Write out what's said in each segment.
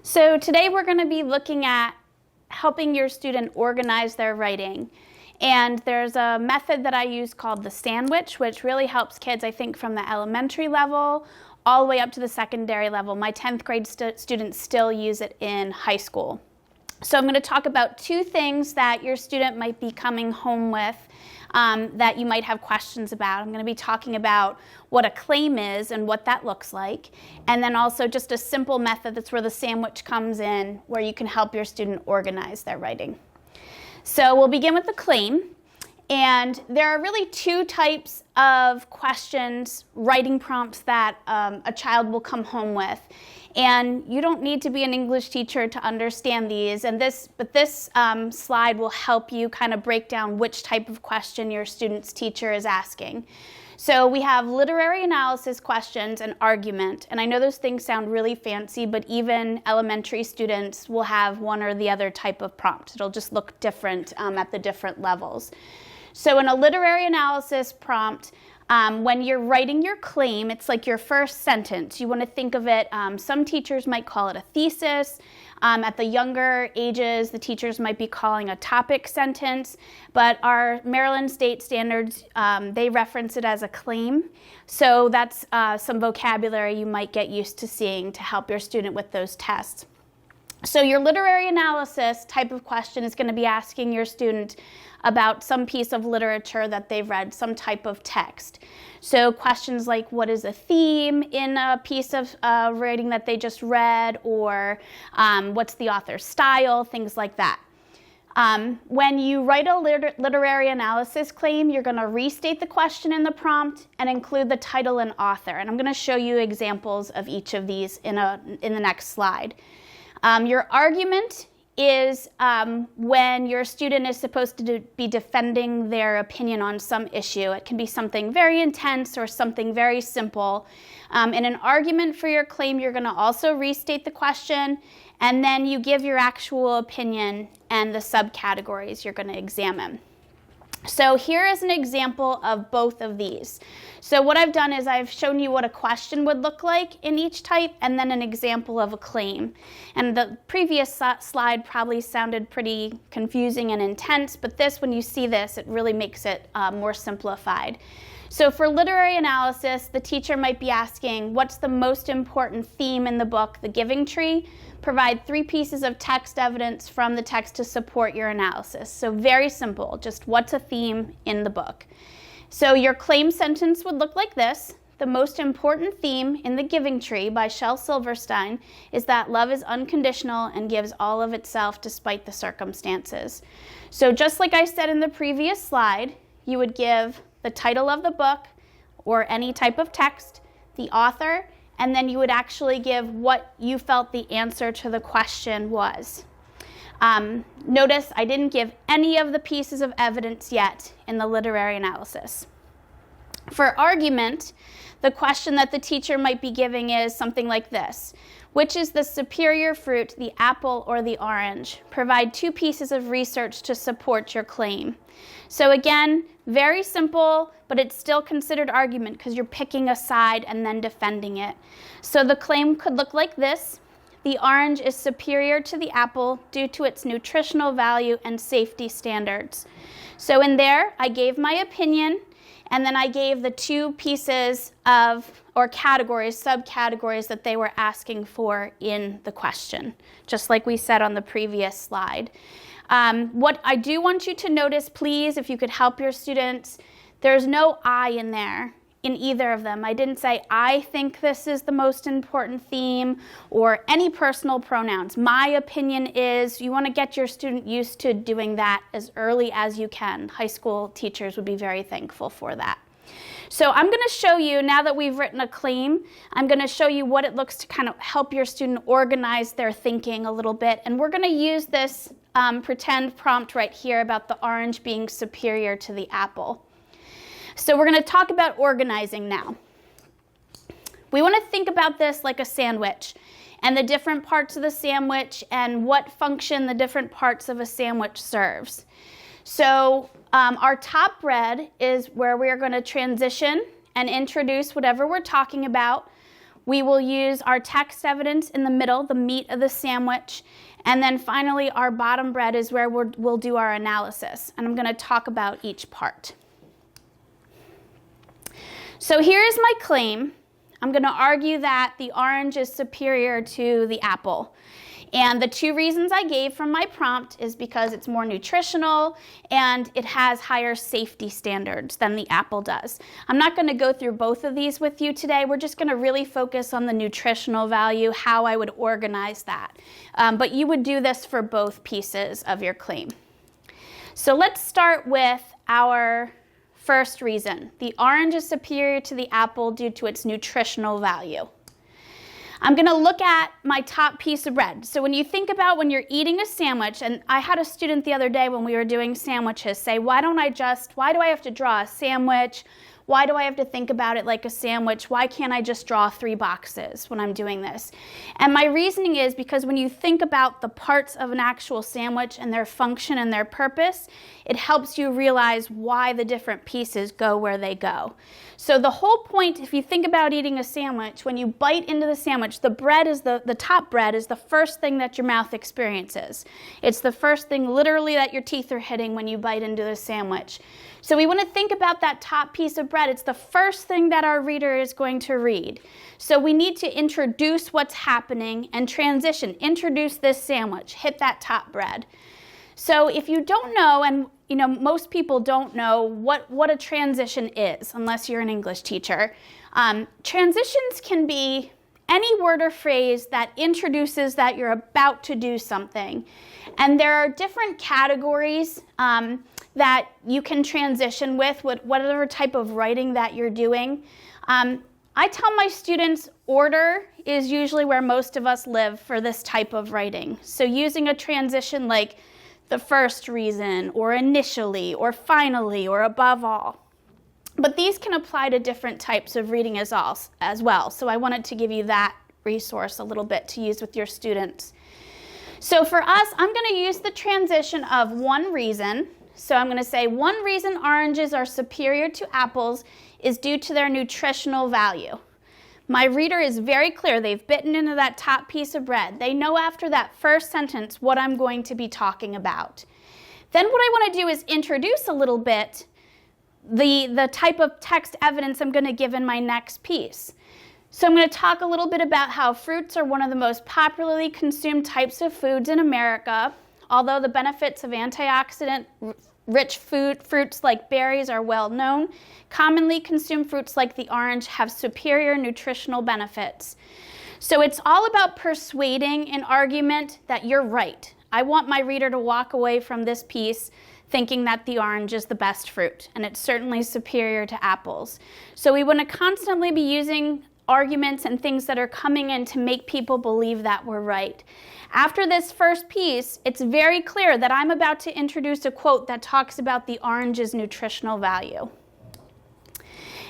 So today we're going to be looking at helping your student organize their writing. And there's a method that I use called the sandwich, which really helps kids, I think, from the elementary level all the way up to the secondary level. My 10th grade students still use it in high school. So I'm going to talk about two things that your student might be coming home with that you might have questions about. I'm going to be talking about what a claim is and what that looks like, and then also just a simple method that's where the sandwich comes in, where you can help your student organize their writing. So we'll begin with the claim, and there are really two types of questions, writing prompts that a child will come home with. And you don't need to be an English teacher to understand these, but this slide will help you kind of break down which type of question your student's teacher is asking. So we have literary analysis questions and argument, and I know those things sound really fancy, but even elementary students will have one or the other type of prompt. It'll just look different at the different levels. So in a literary analysis prompt, when you're writing your claim, it's like your first sentence. You want to think of it, some teachers might call it a thesis. At the younger ages, the teachers might be calling a topic sentence, but our Maryland state standards, they reference it as a claim. So that's some vocabulary you might get used to seeing to help your student with those tests. So your literary analysis type of question is going to be asking your student about some piece of literature that they've read, some type of text. So questions like, what is a theme in a piece of writing that they just read, or what's the author's style, things like that. When you write a literary analysis claim, you're going to restate the question in the prompt and include the title and author. And I'm going to show you examples of each of these in the next slide. Your argument is when your student is supposed to be defending their opinion on some issue. It can be something very intense or something very simple. In an argument for your claim, you're going to also restate the question, and then you give your actual opinion and the subcategories you're going to examine. So here is an example of both of these. So what I've done is I've shown you what a question would look like in each type, and then an example of a claim. And the previous slide probably sounded pretty confusing and intense, but this, when you see this, it really makes it more simplified. So for literary analysis, the teacher might be asking, what's the most important theme in the book, The Giving Tree? Provide 3 pieces of text evidence from the text to support your analysis. So very simple, just what's a theme in the book. So your claim sentence would look like this. The most important theme in The Giving Tree by Shel Silverstein is that love is unconditional and gives all of itself despite the circumstances. So just like I said in the previous slide, you would give the title of the book or any type of text, the author, and then you would actually give what you felt the answer to the question was. Notice I didn't give any of the pieces of evidence yet in the literary analysis. For argument, the question that the teacher might be giving is something like this. Which is the superior fruit, the apple or the orange? Provide 2 pieces of research to support your claim. So again, very simple, but it's still considered argument because you're picking a side and then defending it. So the claim could look like this. The orange is superior to the apple due to its nutritional value and safety standards. So in there, I gave my opinion, and then I gave the 2 pieces of, or categories, subcategories that they were asking for in the question, just like we said on the previous slide. What I do want you to notice, please, if you could help your students, there's no I in there in either of them. I didn't say, I think this is the most important theme, or any personal pronouns. My opinion is, you want to get your student used to doing that as early as you can. High school teachers would be very thankful for that. So I'm going to show you, now that we've written a claim, I'm going to show you what it looks to kind of help your student organize their thinking a little bit. And we're going to use this pretend prompt right here about the orange being superior to the apple. So we're going to talk about organizing now. We want to think about this like a sandwich, and the different parts of the sandwich and what function the different parts of a sandwich serves. So our top red is where we are going to transition and introduce whatever we're talking about. We will use our text evidence in the middle, the meat of the sandwich. And then finally, our bottom bread is where we'll do our analysis. And I'm going to talk about each part. So here's my claim. I'm going to argue that the orange is superior to the apple. And the two reasons I gave from my prompt is because it's more nutritional and it has higher safety standards than the apple does. I'm not going to go through both of these with you today. We're just going to really focus on the nutritional value, how I would organize that. But you would do this for both pieces of your claim. So let's start with our first reason. The orange is superior to the apple due to its nutritional value. I'm going to look at my top piece of bread. So when you think about when you're eating a sandwich, and I had a student the other day when we were doing sandwiches say, why do I have to draw a sandwich? Why do I have to think about it like a sandwich? Why can't I just draw 3 boxes when I'm doing this? And my reasoning is because when you think about the parts of an actual sandwich and their function and their purpose, it helps you realize why the different pieces go where they go. So the whole point, if you think about eating a sandwich, when you bite into the sandwich, the bread is the top bread is the first thing that your mouth experiences. It's the first thing literally that your teeth are hitting when you bite into the sandwich. So we want to think about that top piece of bread. It's the first thing that our reader is going to read. So we need to introduce what's happening and transition. Introduce this sandwich. Hit that top bread. So if you don't know, and most people don't know what a transition is, unless you're an English teacher. Transitions can be any word or phrase that introduces that you're about to do something. And there are different categories that you can transition with whatever type of writing that you're doing. I tell my students order is usually where most of us live for this type of writing. So using a transition like the first reason, or initially, or finally, or above all. But these can apply to different types of reading as well. So I wanted to give you that resource a little bit to use with your students. So for us, I'm going to use the transition of one reason. So I'm going to say one reason oranges are superior to apples is due to their nutritional value. My reader is very clear. They've bitten into that top piece of bread. They know after that first sentence what I'm going to be talking about. Then what I want to do is introduce a little bit the type of text evidence I'm going to give in my next piece. So I'm going to talk a little bit about how fruits are one of the most popularly consumed types of foods in America. Although the benefits of antioxidant-rich fruits like berries are well known, commonly consumed fruits like the orange have superior nutritional benefits. So it's all about persuading an argument that you're right. I want my reader to walk away from this piece thinking that the orange is the best fruit, and it's certainly superior to apples. So we want to constantly be using arguments and things that are coming in to make people believe that we're right. After this first piece, it's very clear that I'm about to introduce a quote that talks about the orange's nutritional value.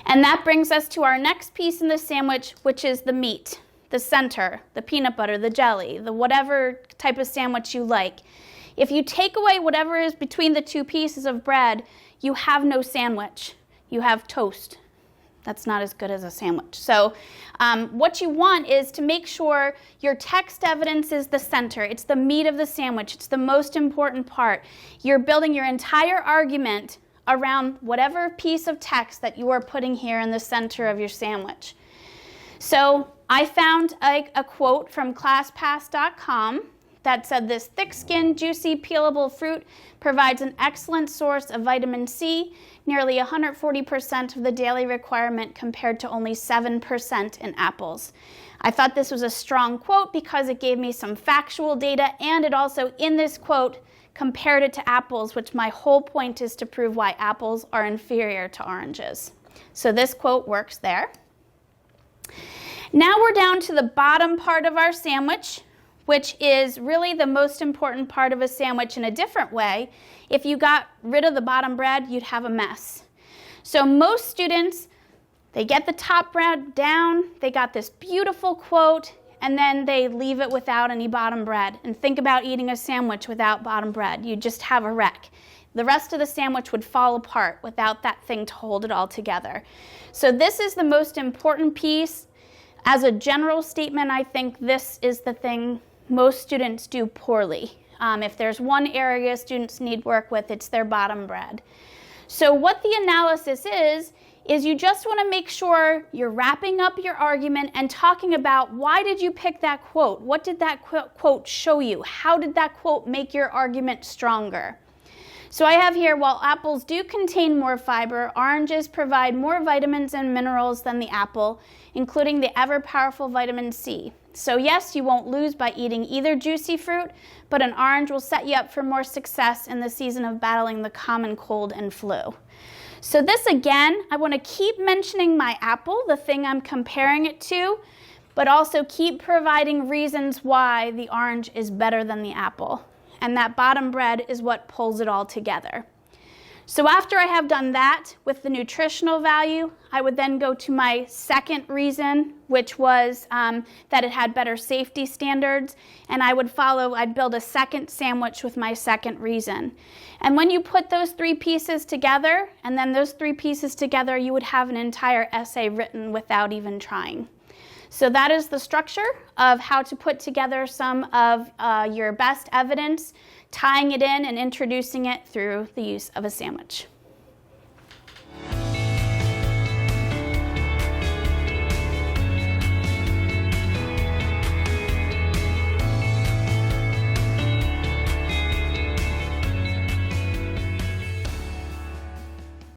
And that brings us to our next piece in the sandwich, which is the meat, the center, the peanut butter, the jelly, the whatever type of sandwich you like. If you take away whatever is between the two pieces of bread, you have no sandwich. You have toast. That's not as good as a sandwich. So what you want is to make sure your text evidence is the center. It's the meat of the sandwich. It's the most important part. You're building your entire argument around whatever piece of text that you are putting here in the center of your sandwich. So I found a quote from ClassPass.com that said this thick-skinned, juicy, peelable fruit provides an excellent source of vitamin C, nearly 140% of the daily requirement compared to only 7% in apples. I thought this was a strong quote because it gave me some factual data, and it also, in this quote, compared it to apples, which my whole point is to prove why apples are inferior to oranges. So this quote works there. Now we're down to the bottom part of our sandwich, which is really the most important part of a sandwich in a different way. If you got rid of the bottom bread, you'd have a mess. So most students, they get the top bread down, they got this beautiful quote, and then they leave it without any bottom bread. And think about eating a sandwich without bottom bread. You'd just have a wreck. The rest of the sandwich would fall apart without that thing to hold it all together. So this is the most important piece. As a general statement, I think this is the thing most students do poorly. If there's one area students need work with, it's their bottom bread. So what the analysis is you just want to make sure you're wrapping up your argument and talking about why did you pick that quote? What did that quote show you? How did that quote make your argument stronger? So I have here, while apples do contain more fiber, oranges provide more vitamins and minerals than the apple, including the ever-powerful vitamin C. So yes, you won't lose by eating either juicy fruit, but an orange will set you up for more success in the season of battling the common cold and flu. So this again, I want to keep mentioning my apple, the thing I'm comparing it to, but also keep providing reasons why the orange is better than the apple. And that bottom bread is what pulls it all together. So after I have done that with the nutritional value, I would then go to my second reason, which was that it had better safety standards, and I'd build a second sandwich with my second reason. And when you put those three pieces together, and then those three pieces together, you would have an entire essay written without even trying. So that is the structure of how to put together some of your best evidence, tying it in and introducing it through the use of a sandwich.